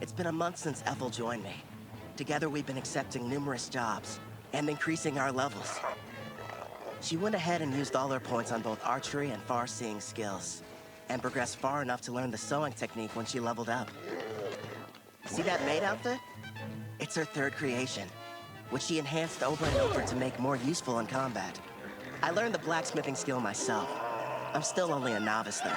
It's been a month since Ethel joined me. Together we've been accepting numerous jobs and increasing our levels. She went ahead and used all her points on both archery and far-seeing skills, and progressed far enough to learn the sewing technique when she leveled up. See that maid outfit? It's her third creation, which she enhanced over and over to make more useful in combat. I learned the blacksmithing skill myself. I'm still only a novice though.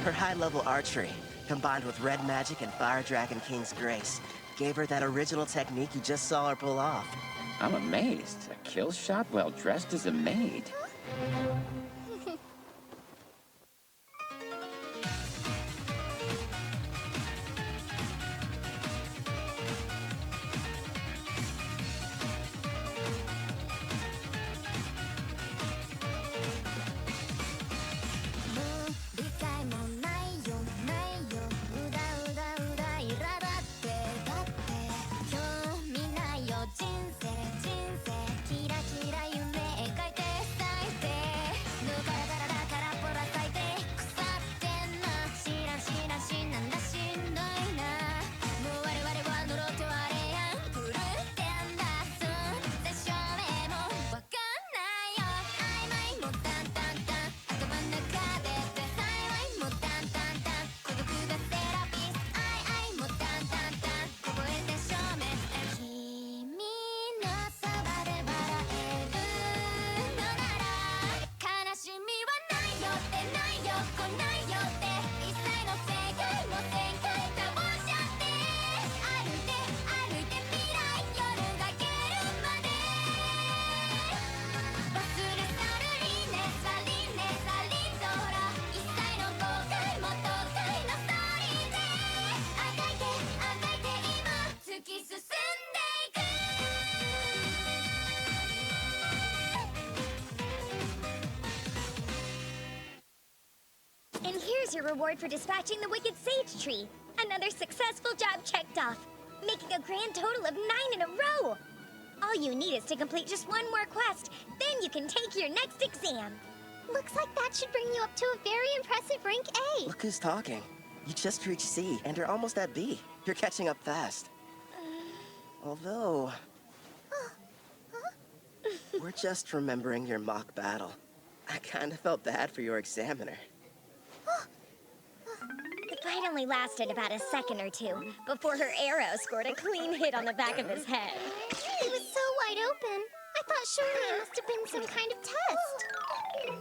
Her high-level archery, combined with red magic and Fire Dragon King's grace, gave her that original technique you just saw her pull off. I'm amazed. A kill shot while dressed as a maid. And here's your reward for dispatching the Wicked Sage Tree. Another successful job checked off, making a grand total of 9 in a row. All you need is to complete just one more quest, then you can take your next exam. Looks like that should bring you up to a very impressive rank A. Look who's talking. You just reached C, and you're almost at B. You're catching up fast. Although... we're just remembering your mock battle. I kinda felt bad for your examiner. The fight only lasted about a second or two before her arrow scored a clean hit on the back of his head. It was so wide open. I thought surely it must have been some kind of test.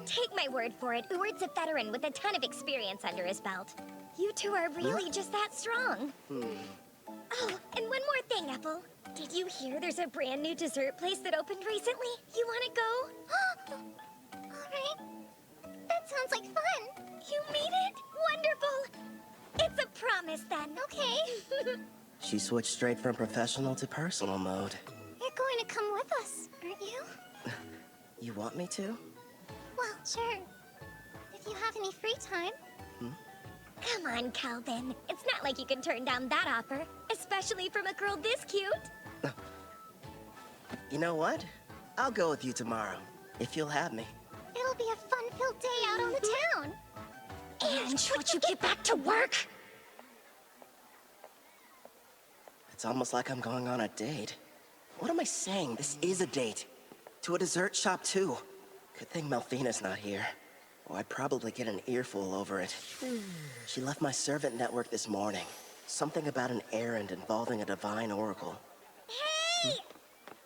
Take my word for it, Uward's a veteran with a ton of experience under his belt. You two are really just that strong. Oh, and one more thing, Apple. Did you hear there's a brand new dessert place that opened recently? You want to go? Alright. That sounds like fun. You mean it? Wonderful! It's a promise then. Okay. She switched straight from professional to personal mode. You're going to come with us, aren't you? You want me to? Well, sure. If you have any free time. Come on, Calvin. It's not like you can turn down that offer, especially from a girl this cute. You know what? I'll go with you tomorrow, if you'll have me. It'll be a fun-filled day out on the town. And would you get back to work? It's almost like I'm going on a date. What am I saying? This is a date. To a dessert shop, too. Good thing Melfina's not here. Or I'd probably get an earful over it. She left my servant network this morning. Something about an errand involving a divine oracle. Hey!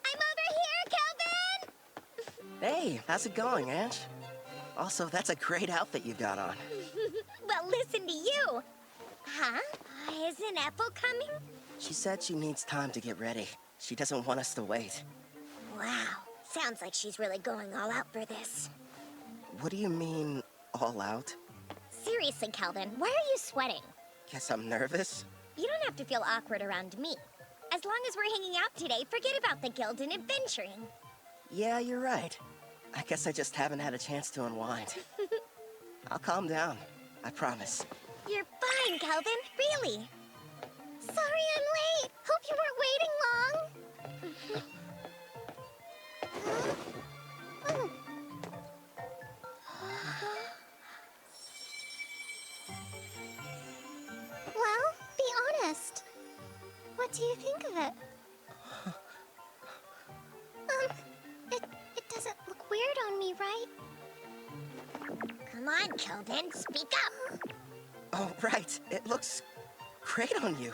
I'm over here, Calvin! Hey, how's it going, Ange? Also, that's a great outfit you got on. Well, listen to you. Huh? Isn't Apple coming? She said she needs time to get ready. She doesn't want us to wait. Wow. Sounds like she's really going all out for this. What do you mean, all out? Seriously, Calvin, why are you sweating? Guess I'm nervous? You don't have to feel awkward around me. As long as we're hanging out today, forget about the guild and adventuring. Yeah, you're right. I guess I just haven't had a chance to unwind. I'll calm down. I promise. You're fine, Calvin. Really. Sorry I'm late. Hope you weren't waiting long. do you think of it? It doesn't look weird on me, right? Come on, Kelvin, speak up. Oh, right. It looks great on you.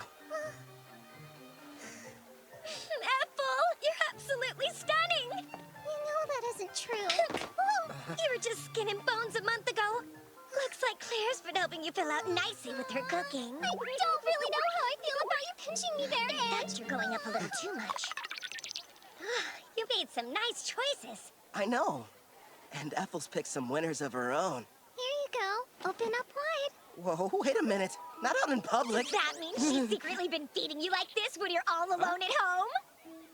Ethel, you're absolutely stunning. You know that isn't true. You were just skin and bones a month ago. Looks like Claire's been helping you fill out nicely with her cooking. I don't really know how I feel about you pinching me there, Ange. That you're going up a little too much. You made some nice choices. I know. And Ethel's picked some winners of her own. Here you go. Open up wide. Whoa, wait a minute. Not out in public. Does that mean she's secretly been feeding you like this when you're all alone at home?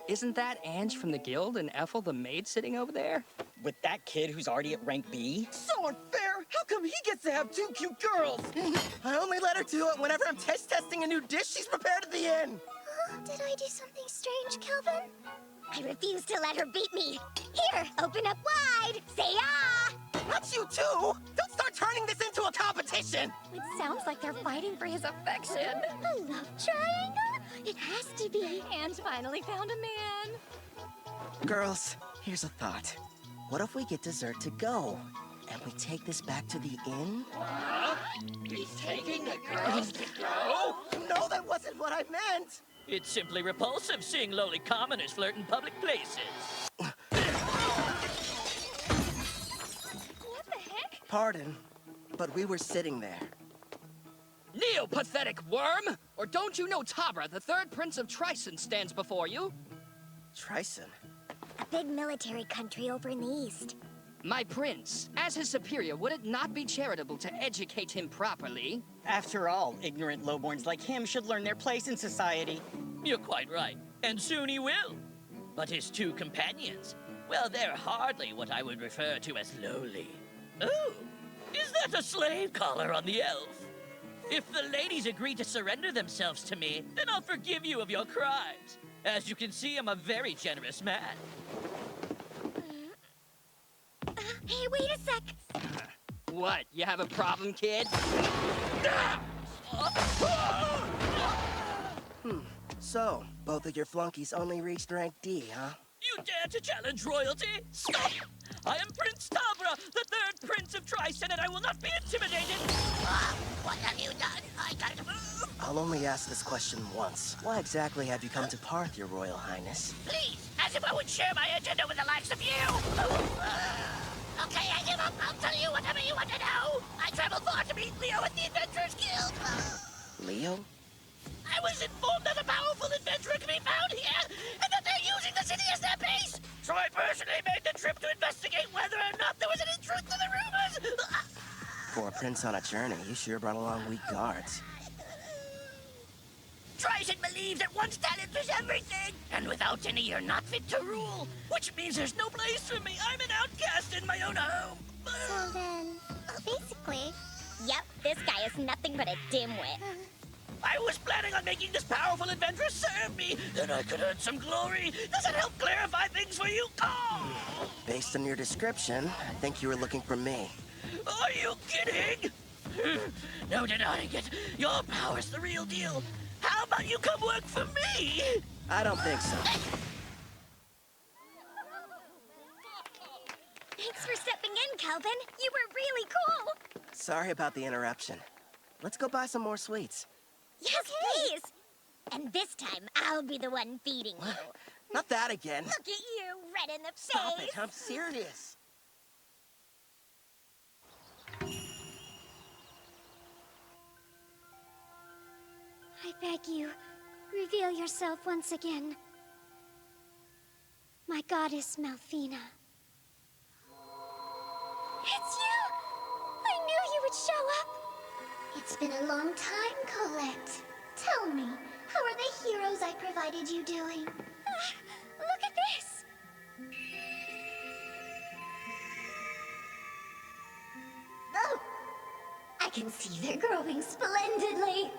Isn't that Ange from the guild and Ethel the maid sitting over there? With that kid who's already at rank B? So unfair! How come he gets to have two cute girls? I only let her do it whenever I'm taste testing a new dish she's prepared at the inn. Did I do something strange, Kelvin? I refuse to let her beat me. Here, open up wide. Say ah! Not you too! Don't start turning this into a competition! It sounds like they're fighting for his affection. A love triangle? It has to be. And finally found a man. Girls, here's a thought. What if we get dessert to go? And we take this back to the inn? He's taking the girls to go? No, that wasn't what I meant! It's simply repulsive seeing lowly commoners flirt in public places. What the heck? Pardon, but we were sitting there. Neo-pathetic worm! Or don't you know Tabra, the third prince of Trison, stands before you? Trison? A big military country over in the east. My prince, as his superior, would it not be charitable to educate him properly? After all, ignorant lowborns like him should learn their place in society. You're quite right, and soon he will. But his two companions, well, they're hardly what I would refer to as lowly. Oh, is that a slave collar on the elf? If the ladies agree to surrender themselves to me, then I'll forgive you of your crimes. As you can see, I'm a very generous man. Hey, wait a sec. What, you have a problem, kid? So, both of your flunkies only reached rank D, huh? You dare to challenge royalty? Stop! I am Prince Tabra, the third prince of Trison, and I will not be intimidated! What have you done? I can't move! I'll only ask this question once. Why exactly have you come to Parth, your royal highness? Please, as if I would share my agenda with the likes of you! Okay, I give up. I'll tell you whatever you want to know. I traveled far to meet Leo at the Adventurers Guild. Leo? I was informed that a powerful adventurer can be found here, and that they're using the city as their base. So I personally made the trip to investigate whether or not there was any truth to the rumors. For a prince on a journey, you sure brought along weak guards. Trison believes that one's talent is everything, and without any, you're not fit to rule. Which means there's no place for me. I'm an outcast in my own home. So then, basically... Yep, this guy is nothing but a dimwit. I was planning on making this powerful adventurer serve me. Then I could earn some glory. Does it help clarify things for you? Oh! Based on your description, I think you were looking for me. Are you kidding? No denying it. Your power's the real deal. How about you come work for me? I don't think so. Thanks for stepping in, Kelvin. You were really cool. Sorry about the interruption. Let's go buy some more sweets. Yes, please. And this time, I'll be the one feeding you. Not that again. Look at you, red in the Stop face. it, I'm serious. I beg you, reveal yourself once again. My goddess, Malfina. It's you! I knew you would show up! It's been a long time, Colette. Tell me, how are the heroes I provided you doing? Look at this! Oh! I can see they're growing splendidly!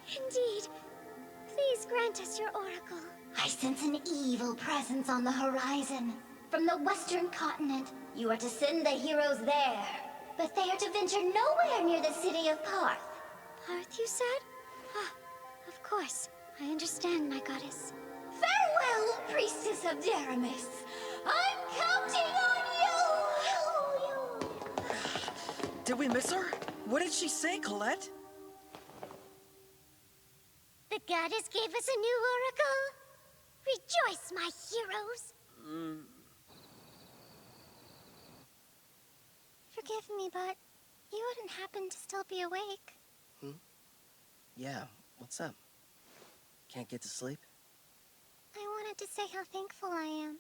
Indeed. Please grant us your oracle. I sense an evil presence on the horizon. From the western continent, you are to send the heroes there. But they are to venture nowhere near the city of Parth. Parth, you said? Ah, of course. I understand, my goddess. Farewell, priestess of Daramis. I'm counting on you! Did we miss her? What did she say, Colette? The goddess gave us a new oracle. Rejoice, my heroes. Forgive me, but you wouldn't happen to still be awake. Yeah, what's up? Can't get to sleep? I wanted to say how thankful I am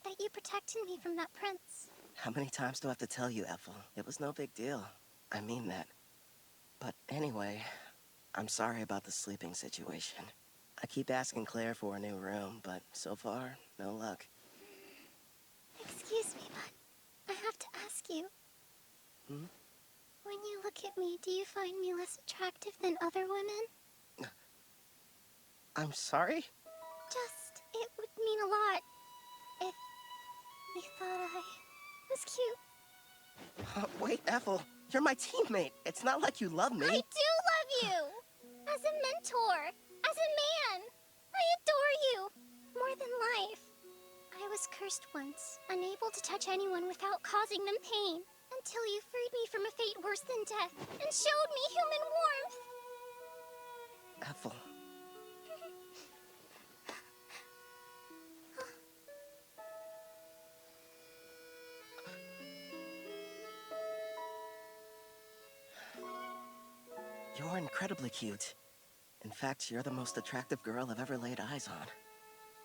that you protected me from that prince. How many times do I have to tell you, Ethel? It was no big deal. I mean that. But anyway, I'm sorry about the sleeping situation. I keep asking Claire for a new room, but so far, no luck. Excuse me, but I have to ask you. When you look at me, do you find me less attractive than other women? I'm sorry? Just, it would mean a lot if you thought I was cute. Wait, Ethel, you're my teammate. It's not like you love me. I do love you! As a mentor, as a man. I adore you, more than life. I was cursed once, unable to touch anyone without causing them pain, until you freed me from a fate worse than death, and showed me human warmth. Ethel. You're incredibly cute. In fact, you're the most attractive girl I've ever laid eyes on.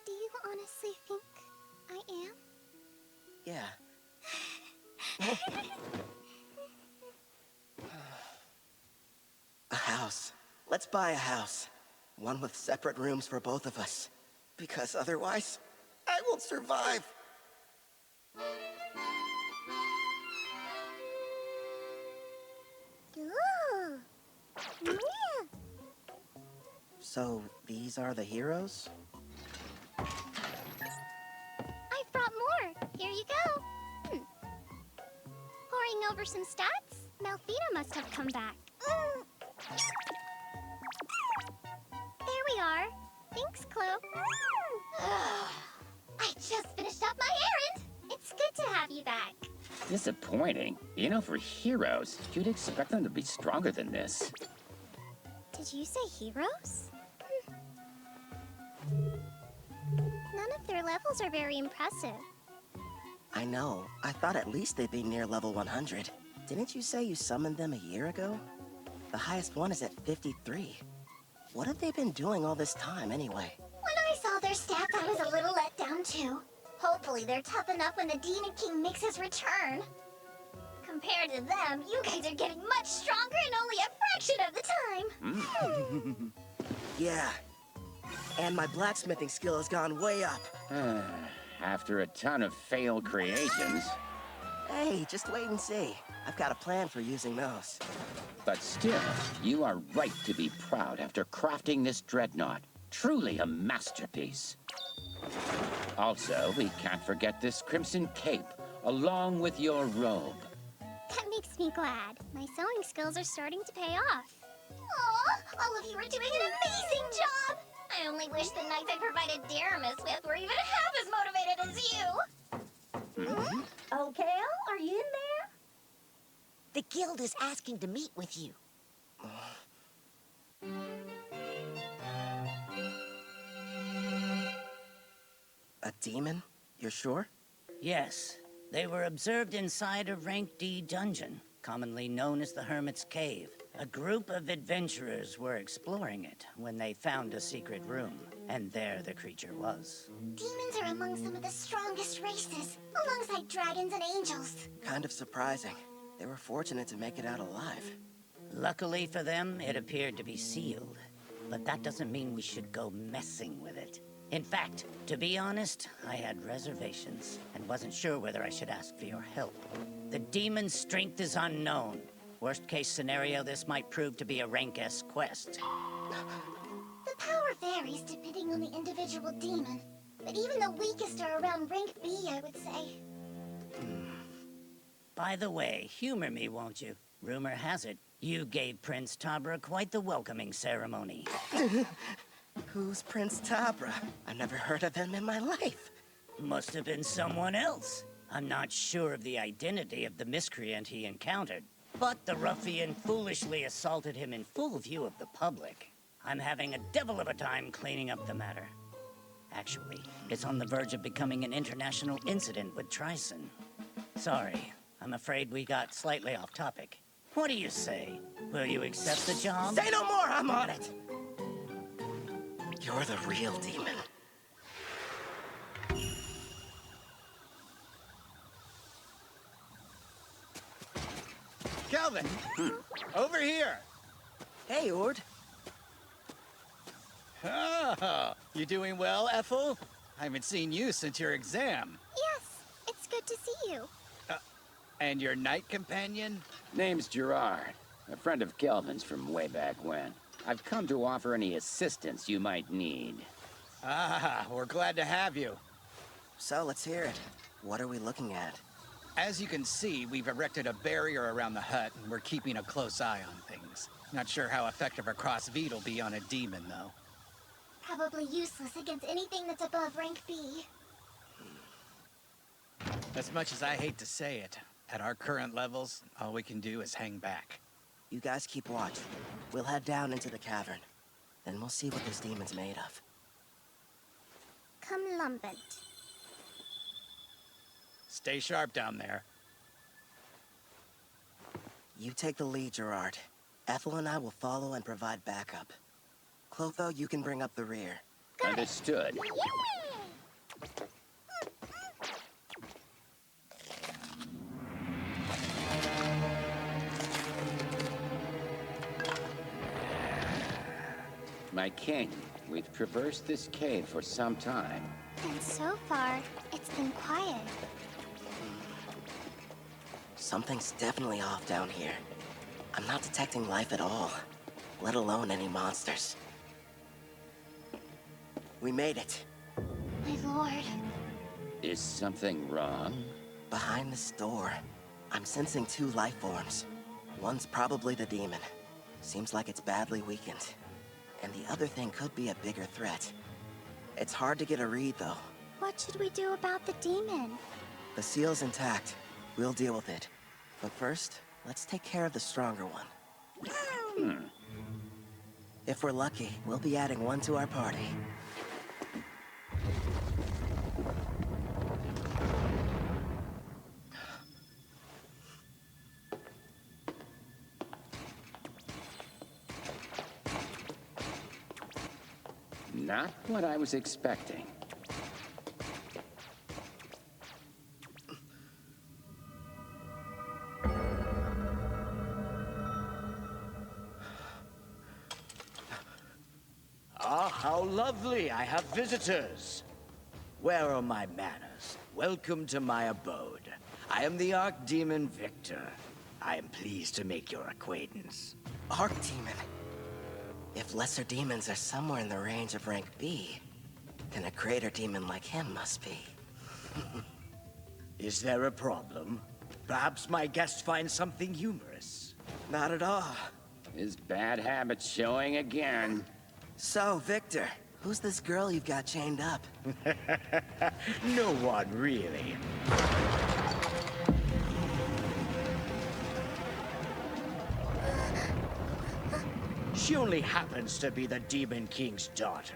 Do you honestly think I am? Yeah. A house. Let's buy a house. One with separate rooms for both of us. Because otherwise, I won't survive. Ooh. Yeah. So, these are the heroes? I've brought more. Here you go. Poring over some stats? Malthina must have come back. There we are. Thanks, Chloe. I just finished up my errand. It's good to have you back. Disappointing. You know, for heroes, you'd expect them to be stronger than this. Did you say heroes? None of their levels are very impressive. I know. I thought at least they'd be near level 100. Didn't you say you summoned them a year ago? The highest one is at 53. What have they been doing all this time, anyway? When I saw their stats, I was a little let down, too. Hopefully they're tough enough when the Demon King makes his return. Compared to them, you guys are getting much stronger in only a fraction of the time. Yeah. And my blacksmithing skill has gone way up. After a ton of failed creations. Hey, just wait and see. I've got a plan for using those. But still, you are right to be proud after crafting this dreadnought. Truly a masterpiece. Also, we can't forget this crimson cape, along with your robe. That makes me glad. My sewing skills are starting to pay off. Aw, all of you are doing an amazing job! I only wish the knights I provided Daramis with were even half as motivated as you! Oh, Kale, are you in there? The guild is asking to meet with you. A demon? You're sure? Yes. They were observed inside a Rank D dungeon, commonly known as the Hermit's Cave. A group of adventurers were exploring it when they found a secret room, and there the creature was. Demons are among some of the strongest races, alongside dragons and angels. Kind of surprising. They were fortunate to make it out alive. Luckily for them, it appeared to be sealed. But that doesn't mean we should go messing with it. In fact, to be honest, I had reservations and wasn't sure whether I should ask for your help. The demon's strength is unknown. Worst case scenario, this might prove to be a Rank S quest. The power varies depending on the individual demon, but even the weakest are around Rank B, I would say. By the way, humor me, won't you? Rumor has it, you gave Prince Tabra quite the welcoming ceremony. Who's Prince Tabra? I've never heard of him in my life. Must have been someone else. I'm not sure of the identity of the miscreant he encountered, but the ruffian foolishly assaulted him in full view of the public. I'm having a devil of a time cleaning up the matter. Actually, it's on the verge of becoming an international incident with Trison. Sorry, I'm afraid we got slightly off topic. What do you say? Will you accept the job? Say no more, I'm on it! You're the real demon. Calvin, over here. Hey, Ord. Oh, you doing well, Ethel? I haven't seen you since your exam. Yes, it's good to see you. And your night companion? Name's Gerard, a friend of Kelvin's from way back when. I've come to offer any assistance you might need. Ah, we're glad to have you. So, let's hear it. What are we looking at? As you can see, we've erected a barrier around the hut, and we're keeping a close eye on things. Not sure how effective a cross-feed will be on a demon, though. Probably useless against anything that's above rank B. As much as I hate to say it, at our current levels, all we can do is hang back. You guys keep watch. We'll head down into the cavern. Then we'll see what this demon's made of. Come lumbent. Stay sharp down there. You take the lead, Gerard. Ethel and I will follow and provide backup. Clotho, you can bring up the rear. Understood. My king, we've traversed this cave for some time. And so far, it's been quiet. Something's definitely off down here. I'm not detecting life at all, let alone any monsters. We made it. My lord. Is something wrong? Behind this door, I'm sensing two life forms. One's probably the demon. Seems like it's badly weakened. And the other thing could be a bigger threat. It's hard to get a read, though. What should we do about the demon? The seal's intact. We'll deal with it. But first, let's take care of the stronger one. If we're lucky, we'll be adding one to our party. Not what I was expecting. Ah, how lovely! I have visitors. Where are my manners? Welcome to my abode. I am the Archdemon Victor. I am pleased to make your acquaintance. Archdemon? If lesser demons are somewhere in the range of rank B, then a greater demon like him must be. Is there a problem? Perhaps my guest finds something humorous. Not at all. His bad habits showing again. So, Victor, who's this girl you've got chained up? No one, really. She only happens to be the Demon King's daughter.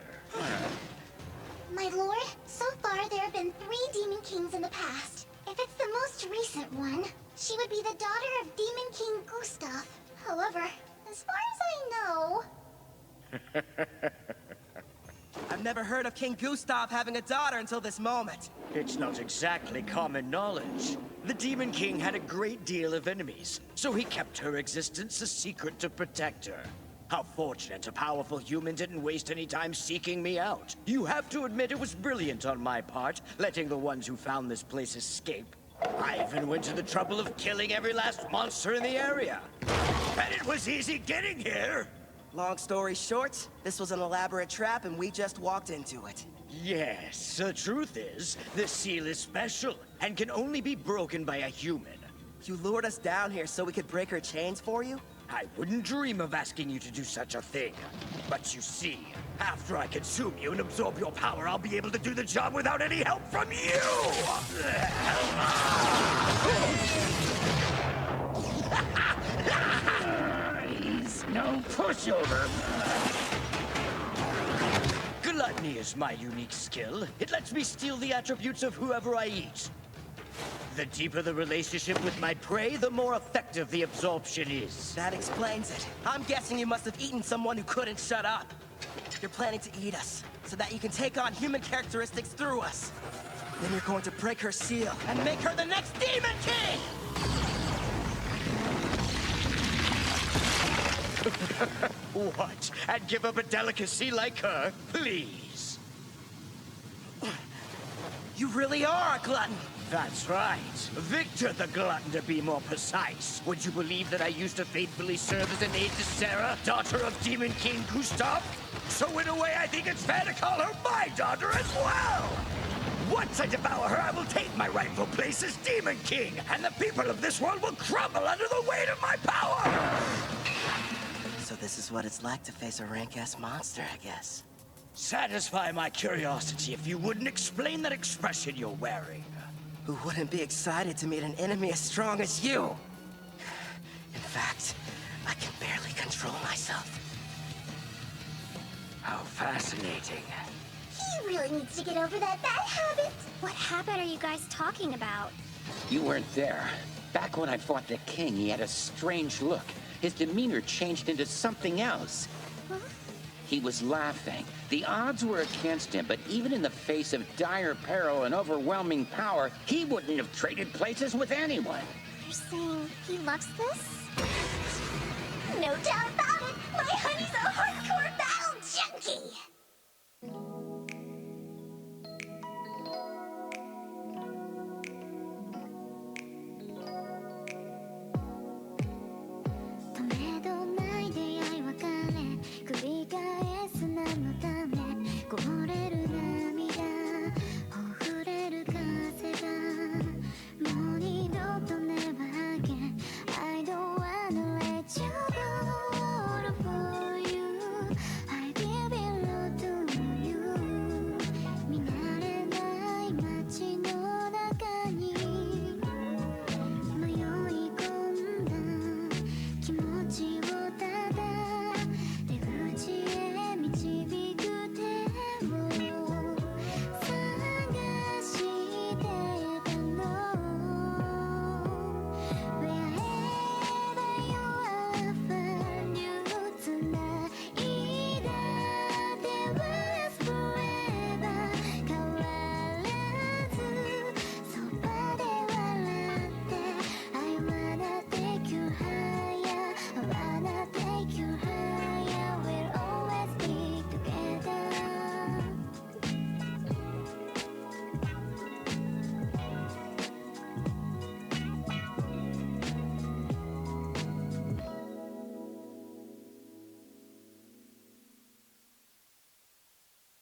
My lord, so far there have been 3 Demon Kings in the past. If it's the most recent one, she would be the daughter of Demon King Gustav. However, as far as I know... I've never heard of King Gustav having a daughter until this moment. It's not exactly common knowledge. The Demon King had a great deal of enemies, so he kept her existence a secret to protect her. How fortunate a powerful human didn't waste any time seeking me out. You have to admit it was brilliant on my part, letting the ones who found this place escape. I even went to the trouble of killing every last monster in the area. And it was easy getting here. Long story short, this was an elaborate trap and we just walked into it. Yes, the truth is, this seal is special and can only be broken by a human. You lured us down here so we could break her chains for you? I wouldn't dream of asking you to do such a thing. But you see, after I consume you and absorb your power, I'll be able to do the job without any help from you! He's no pushover. Gluttony is my unique skill. It lets me steal the attributes of whoever I eat. The deeper the relationship with my prey, the more effective the absorption is. That explains it. I'm guessing you must have eaten someone who couldn't shut up. You're planning to eat us, so that you can take on human characteristics through us. Then you're going to break her seal and make her the next Demon King! What? And give up a delicacy like her? Please. You really are a glutton! That's right. Victor the Glutton, to be more precise. Would you believe that I used to faithfully serve as an aide to Sarah, daughter of Demon King Gustav? So in a way, I think it's fair to call her my daughter as well! Once I devour her, I will take my rightful place as Demon King, and the people of this world will crumble under the weight of my power! So this is what it's like to face a rank-ass monster, I guess. Satisfy my curiosity if you wouldn't explain that expression you're wearing. Who wouldn't be excited to meet an enemy as strong as you? In fact, I can barely control myself. How fascinating. He really needs to get over that bad habit. What habit are you guys talking about? You weren't there. Back when I fought the king, he had a strange look. His demeanor changed into something else. Huh? He was laughing. The odds were against him, but even in the face of dire peril and overwhelming power, he wouldn't have traded places with anyone. You're saying he loves this? No doubt about it. My honey's a hardcore battle junkie.